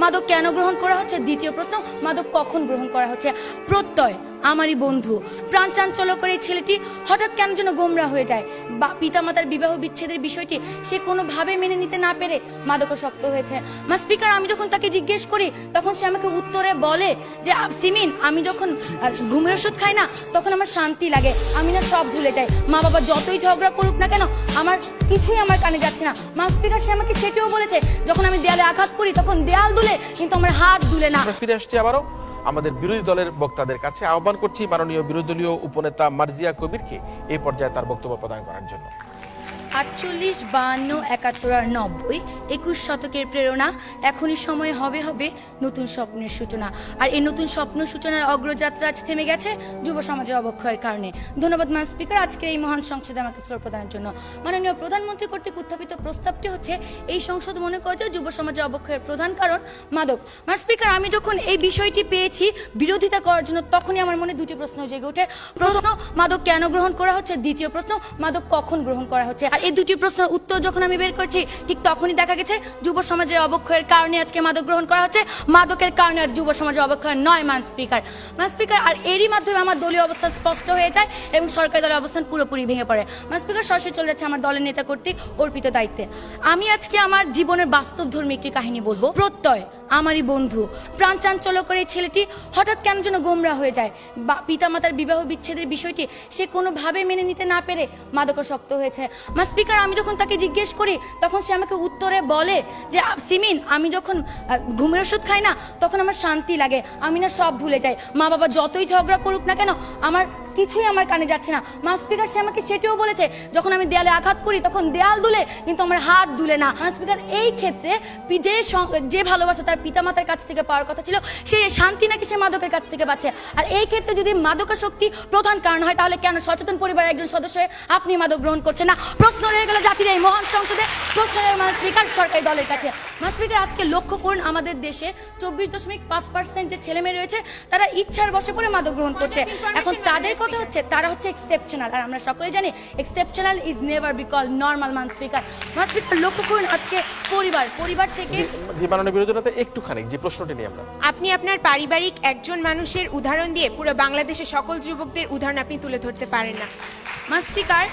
মাদক কেন গ্রহণ করা হচ্ছে, দ্বিতীয় প্রশ্ন মাদক কখন গ্রহণ করা হচ্ছে। প্রত্যয় আমারই বন্ধু, প্রাণ চাঞ্চল্যকর এই ছেলেটি হঠাৎ কেন যেন গোমরা হয়ে যায়। পিতামাতার বিবাহ বিচ্ছেদের বিষয়টি সে কোনোভাবে মেনে নিতে না পেরে মাদকাসক্ত হয়েছে। স্পিকার, আমি যখন তাকে জিজ্ঞেস করি তখন সে আমাকে উত্তরে বলে যে সিমিন, আমি যখন ঘুমের ওষুধ খাই না তখন আমার শান্তি লাগে, আমি না সব ভুলে যাই। মা বাবা যতই ঝগড়া করুক না কেন আমার কিছুই আমার কানে যাচ্ছে না। স্পিকার, সে আমাকে সেটিও বলেছে যখন আমি দেয়ালে আঘাত করি তখন দেয়াল দুলে কিন্তু আমার হাত দুলে না। ফিরে আসছি আবারও আমাদের বিরোধী দলের বক্তাদের কাছে। আহ্বান করছি মাননীয় বিরোধী দলীয় উপনেতা মার্জিয়া কবিরকে এই পর্যায়ে তার বক্তব্য প্রদান করার জন্য। 48, 52, 71 আর 90, 21 শতকের প্রেরণা। এখনই সময় হবে নতুন স্বপ্নের সূচনা। আর এই নতুন স্বপ্ন সূচনার অগ্রযাত্রা আজ থেমে গেছে যুব সমাজের অবক্ষয়ের কারণে। ধন্যবাদ মান স্পিকার, আজকের এই মহান সংসদে আমাকে ফ্লোর প্রদানের জন্য। মাননীয় প্রধানমন্ত্রী কর্তৃক উত্থাপিত প্রস্তাবটি হচ্ছে এই সংসদ মনে করে যে যুব সমাজের অবক্ষয়ের প্রধান কারণ মাদক। মান স্পিকার, আমি যখন এই বিষয়টি পেয়েছি বিরোধিতা করার জন্য তখনই আমার মনে দুটি প্রশ্ন জেগে ওঠে। প্রশ্ন, মাদক কেন গ্রহণ করা হচ্ছে, দ্বিতীয় প্রশ্ন, মাদক কখন গ্রহণ করা হচ্ছে। এই দুটি প্রশ্নের উত্তর যখন আমি বের করছি ঠিক তখনই দেখা গেছে যুব সমাজের অবক্ষয়ের কারণে আজকে মাদক গ্রহণ করা হচ্ছে, মাদকের কারণে আর যুব সমাজের অবক্ষয় নয় মান স্পিকার। আর এরই মাধ্যমে আমার দলীয় অবস্থান স্পষ্ট হয়ে যায় এবং সরকারি দলের অবস্থান পুরোপুরি ভেঙে পড়ে। মান স্পিকার, সরাসরি চলে যাচ্ছে আমার দলের নেতা কর্তৃক অর্পিত দায়িত্বে। আমি আজকে আমার জীবনের বাস্তবধর্মী একটি কাহিনী বলবো। প্রত্যয় আমারই বন্ধু, প্রাণ চাঞ্চল্যকর এই ছেলেটি হঠাৎ কেন যেন গোমরা হয়ে যায়। পিতামাতার বিবাহ বিচ্ছেদের বিষয়টি সে কোনোভাবে মেনে নিতে না পেরে মাদকাসক্ত হয়েছে। স্পিকার, আমি যখন তাকে জিজ্ঞেস করি তখন সে আমাকে উত্তরে বলে যে সিমিন, আমি যখন ঘুমের ওষুধ খাই না তখন আমার শান্তি লাগে, আমি না সব ভুলে যাই। মা বাবা যতই ঝগড়া করুক না কেন আমার কিছুই আমার কানে যাচ্ছে না। স্পিকার, সে আমাকে সেটিও বলেছে যখন আমি দেয়ালে আঘাত করি তখন দেয়াল দুলে কিন্তু আমার হাত দুলে না। স্পিকার, এই ক্ষেত্রে যে ভালোবাসা তার পিতামাতার কাছ থেকে পাওয়ার কথা ছিল সে শান্তি নাকি সে মাদকের কাছ থেকে পাচ্ছে। আর এই ক্ষেত্রে যদি মাদকাসক্তি প্রধান কারণ হয় তাহলে কেন সচেতন পরিবারের একজন সদস্য হয়ে আপনি মাদক গ্রহণ করছেন না? প্রশ্ন রয়ে গেল জাতির এই মহান সংসদে, প্রশ্ন রয়ে স্পিকার সরকারি দলের কাছে। স্পিকার, আজকে লক্ষ্য করুন আমাদের দেশে 24.5% যে ছেলে মেয়ে রয়েছে তারা ইচ্ছার বশে পড়ে মাদক গ্রহণ করছে। এখন তাদের কথা হচ্ছে তারা হচ্ছে এক্সেপশনাল, আর আমরা সকলে জানি exceptional is never be called normal. মান স্পিকার, লক্ষ্য করুন আজকে পরিবার থেকে যে মাননীয় বিরোধী দলনেতা একটুখানি যে প্রশ্নটি নিয়ে আমরা আপনি আপনার পারিবারিক একজন মানুষের উদাহরণ দিয়ে পুরো বাংলাদেশের সকল যুবকদের উদাহরণ আপনি তুলে ধরতে পারেন না। মান স্পিকার,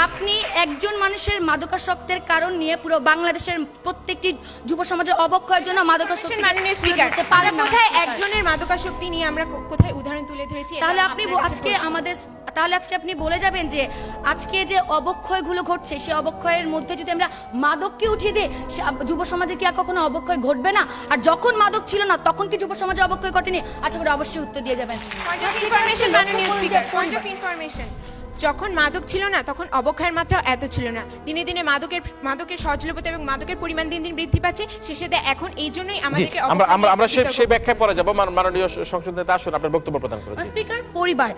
আপনি একজন মানুষের মাদকাসক্তের কারণ নিয়ে পুরো বাংলাদেশের প্রত্যেকটি যুব সমাজের অবক্ষয়ের জন্য মাদকাসক্তি মাননীয় স্পিকার, কোথায় একজনের মাদকাসক্তি নিয়ে আমরা কোথায় উদাহরণ তুলে ধরেছি? তাহলে আজকে আপনি বলে যাবেন যে আজকে যে অবক্ষয়গুলো ঘটছে সেই অবক্ষয়ের মধ্যে যদি আমরা মাদককে উঠিয়ে দিই যুব সমাজে কি আর কখনো অবক্ষয় ঘটবে না? আর যখন মাদক ছিল না তখন কি যুব সমাজে অবক্ষয় ঘটেনি? আচ্ছা করে অবশ্যই উত্তর দিয়ে যাবেন। মাননীয় স্পিকার, পয়েন্ট অফ ইনফরমেশন, যখন মাদক ছিল না তখন অবক্ষয়ের মাত্রা এত ছিল না। দিনে দিনে মাদকের সহজলভ্যতা এবং মাদকের পরিমাণ দিন দিন বৃদ্ধি পাচ্ছে। শেষে এখন এই জন্যই আমাদেরকে আমরা সেই ব্যাখ্যায় পরে যাব। মাননীয় সংসদ নেতা আসুন আপনার বক্তব্য প্রদান করুন। স্পিকার, পরিবার,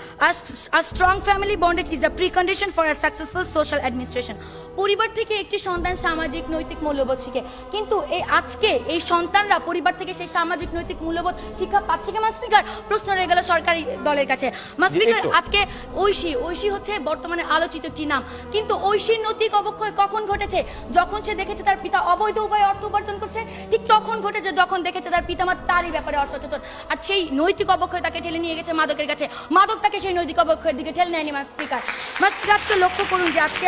a strong family bondage is a precondition for a successful social administration. পরিবার থেকে একটি সন্তান সামাজিক নৈতিক মূল্যবোধ শিখে, কিন্তু আজকে এই সন্তানরা পরিবার থেকে সেই সামাজিক নৈতিক মূল্যবোধ শিক্ষা পাচ্ছে কি? স্পিকার, প্রশ্ন রয়ে গেল সরকারি দলের কাছে। স্পিকার, আজকে ঐশী হচ্ছে বর্তমানে আলোচিত একটি নাম, কিন্তু ঐশীর নৈতিক অবক্ষয় কখন ঘটেছে? যখন সে দেখেছে তার পিতা অবৈধ উপায়ে অর্থ উপার্জন করছে, ঠিক তখন ঘটেছে যখন দেখেছে তার পিতামাতা তারই ব্যাপারে অসচেতন। আর সেই নৈতিক অবক্ষয় তাকে ঠেলে নিয়ে গেছে মাদকের কাছে, মাদক তাকে সেই নৈতিক অবক্ষয়ের দিকে ঠেলে নেয়নি। স্পিকার, আজকে লক্ষ্য করুন যে আজকে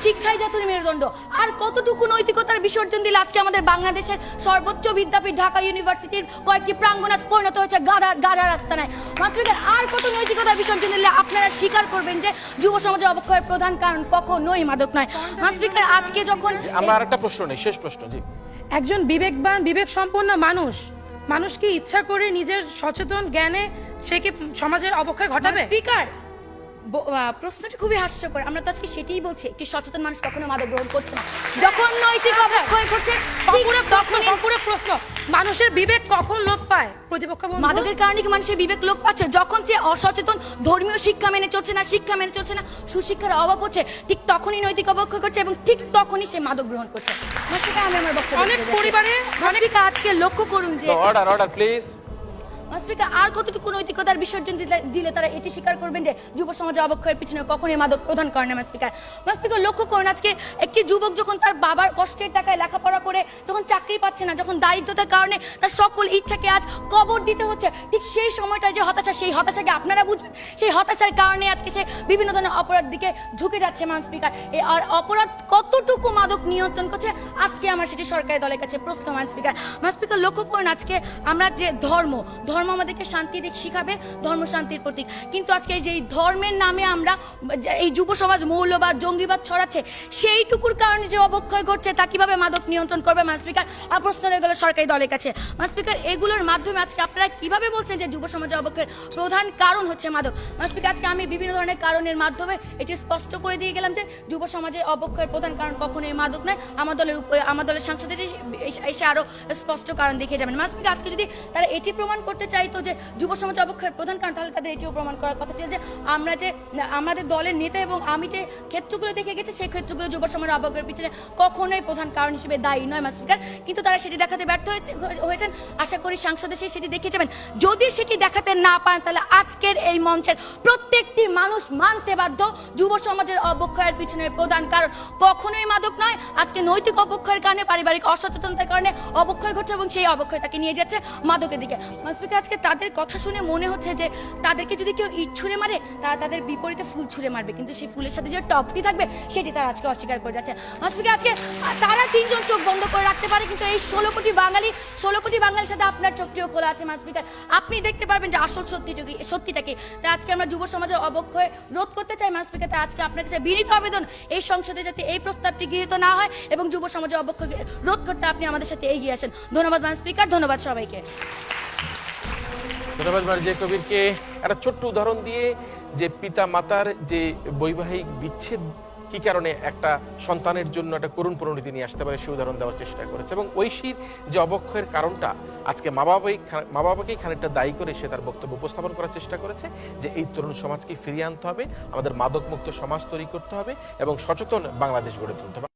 শিক্ষাই জাতীয় মেরুদণ্ড। আর কতটুকু নৈতিকতার বিসর্জন দিলে আজকে আমাদের বাংলাদেশের সর্বোচ্চ বিদ্যাপীঠ ঢাকা ইউনিভার্সিটির কয়েকটি প্রাঙ্গণ আজ পরিণত হয়েছে গাধার রাস্তায়। স্পিকার, আর কত নৈতিকতার বিসর্জন দিলে আপনারা স্বীকার করবেন যে যুব সমাজের অবক্ষয়ের প্রধান কারণ কখনোই মাদক নয়? স্পিকার, আজকে যখন আমরা আরেকটা প্রশ্ন নেই, শেষ প্রশ্ন। জি, একজন বিবেকবান বিবেক সম্পন্ন মানুষ কি ইচ্ছা করে নিজের সচেতন জ্ঞানে সে কি সমাজের অবক্ষয় ঘটাবে? স্পিকার, প্রশ্নটি খুবই হাস্যকর। আমরা তো আজকে সেটাই বলছি, একটি সচেতন মানুষ কখনো মাদক গ্রহণ করছে না। যখন নৈতিক অবক্ষয় ঘটছে পুরো প্রশ্ন, মানুষের বিবেক কখন লোপ পায়? প্রতিপক্ষ মাদকের কারণে কি মানুষের বিবেক লোপ পাচ্ছে? যখন সে অসচেতন, ধর্মীয় শিক্ষা মেনে চলছে না, সুশিক্ষার অভাব হচ্ছে, ঠিক তখনই নৈতিক অবক্ষয় করছে এবং ঠিক তখনই সে মাদক গ্রহণ করছে। অনেক পরিবারে আজকে লক্ষ্য করুন যে অর্ডার প্লিজ। স্পিকার আর কতটুকু নৈতিকতার বিসর্জন দিলে তারা এটি স্বীকার করবেন যে যুব সমাজে অবক্ষয়ের পিছনে কখনোই মাদক প্রধান কারণ না স্পিকার। স্পিকার লক্ষ্য করুন, আজকে একটি যুবক যখন তার বাবার কষ্টের টাকায় লেখাপড়া করে যখন চাকরি পাচ্ছে না, যখন দারিদ্রতার কারণে তার সকল ইচ্ছাকে আজ কবর দিতে হচ্ছে, ঠিক সেই সময়টা যে হতাশা, সেই হতাশাকে আপনারা বুঝবেন। সেই হতাশার কারণে আজকে সে বিভিন্ন ধরনের অপরাধ দিকে ঝুঁকে যাচ্ছে মান স্পিকার। আর অপরাধ কতটুকু মাদক নিয়ন্ত্রণ করছে আজকে আমার সেটি সরকারি দলের কাছে প্রশ্ন মান স্পিকার। মান স্পিকার লক্ষ্য করুন, আজকে আমরা যে ধর্ম আমাদেরকে শান্তি দিক শিখাবে, ধর্ম শান্তির প্রতীক, কিন্তু আজকে যে ধর্মের নামে আমরা এই যুব সমাজ মৌলবাদ জঙ্গিবাদ ছড়াচ্ছে, সেইটুকুর কারণে যে অবক্ষয় ঘটছে তা কিভাবে মাদক নিয়ন্ত্রণ করবে মান স্পিকার? আর প্রশ্ন রয়ে গেল সরকারি দলের কাছে মান স্পিকার, এগুলোর মাধ্যমে আজকে আপনারা কিভাবে বলছেন যে যুব সমাজে অবক্ষয়ের প্রধান কারণ হচ্ছে মাদক? মান স্পিকার, আজকে আমি বিভিন্ন ধরনের কারণের মাধ্যমে এটি স্পষ্ট করে দিয়ে গেলাম যে যুব সমাজে অবক্ষয়ের প্রধান কারণ কখনোই মাদক নয়। আমার দলের সাংসদের এসে আরো স্পষ্ট কারণ দেখিয়ে যাবেন। মান স্পিকার, আজকে যদি তারা এটি প্রমাণ করতে চাইতো যে যুব সমাজে অবক্ষয়ের প্রধান কারণ, তাহলে তাদের এটিও প্রমাণ করার কথা ছিল যে আমরা যে আমাদের দলের নেতা এবং আমি যে ক্ষেত্রগুলো দেখে গেছি, সেই ক্ষেত্রগুলো যুব সমাজের অবক্ষয়ের পিছনে কখনোই প্রধান কারণ হিসেবে দায়ী নয় মান স্পিকার। কিন্তু তারা সেটি দেখাতে ব্যর্থ হয়েছেন। আশা করি সাংসদ এসে সেটি দেখিয়ে যাবেন। যদি সেটি দেখাতে না পারেন, তাহলে আজকের এই মঞ্চের প্রত্যেকটি মানুষ মানতে বাধ্য, যুব সমাজের অবক্ষয়ের পিছনের প্রধান কারণ কখনোই মাদক নয়। আজকে নৈতিক অবক্ষয়ের কারণে, পারিবারিক অসচেতনতার কারণে অবক্ষয় ঘটছে এবং সেই অবক্ষয় তাকে নিয়ে যাচ্ছে মাদকের দিকে। স্পিকার, আজকে তাদের কথা শুনে মনে হচ্ছে যে তাদেরকে যদি কেউ ইট ছুঁড়ে মারে, তারা তাদের বিপরীতে ফুল ছুঁড়ে মারবে, কিন্তু সেই ফুলের সাথে যে টপটি থাকবে সেটি তারা আজকে অস্বীকার করে যাচ্ছে। স্পিকার, আজকে তারা তিনজন চোখ বন্ধ করে রাখতে পারে, কিন্তু এই 16 কোটি বাঙালির সাথে আপনার চোখটিও খোলা আছে মান স্পিকার। আপনি দেখতে পারবেন যে আসল সত্যিটা কি। তাই আজকে আমরা যুব সমাজের অবক্ষয় রোধ করতে চাই মান স্পিকার। তাই আজকে আপনার কাছে বিনীত আবেদন, এই সংসদে যাতে এই প্রস্তাবটি গৃহীত না হয় এবং যুব সমাজের অবক্ষয় রোধ করতে আপনি আমাদের সাথে এগিয়ে আসেন। ধন্যবাদ মান স্পিকার, ধন্যবাদ সবাইকে। ধন্যবাদ মার্জিয়া কবিরকে। একটা ছোট্ট উদাহরণ দিয়ে যে পিতা মাতার যে বৈবাহিক বিচ্ছেদ কি কারণে একটা সন্তানের জন্য একটা করুণ পরিণতি নিয়ে আসতে পারে, সেই উদাহরণ দেওয়ার চেষ্টা করেছে। এবং ঐশীর যে অবক্ষয়ের কারণটা আজকে মা বাবাকেই খানিকটা দায়ী করে সে তার বক্তব্য উপস্থাপন করার চেষ্টা করেছে যে এই তরুণ সমাজকে ফিরিয়ে আনতে হবে, আমাদের মাদক মুক্ত সমাজ তৈরি করতে হবে এবং সচেতন বাংলাদেশ গড়ে তুলতে হবে।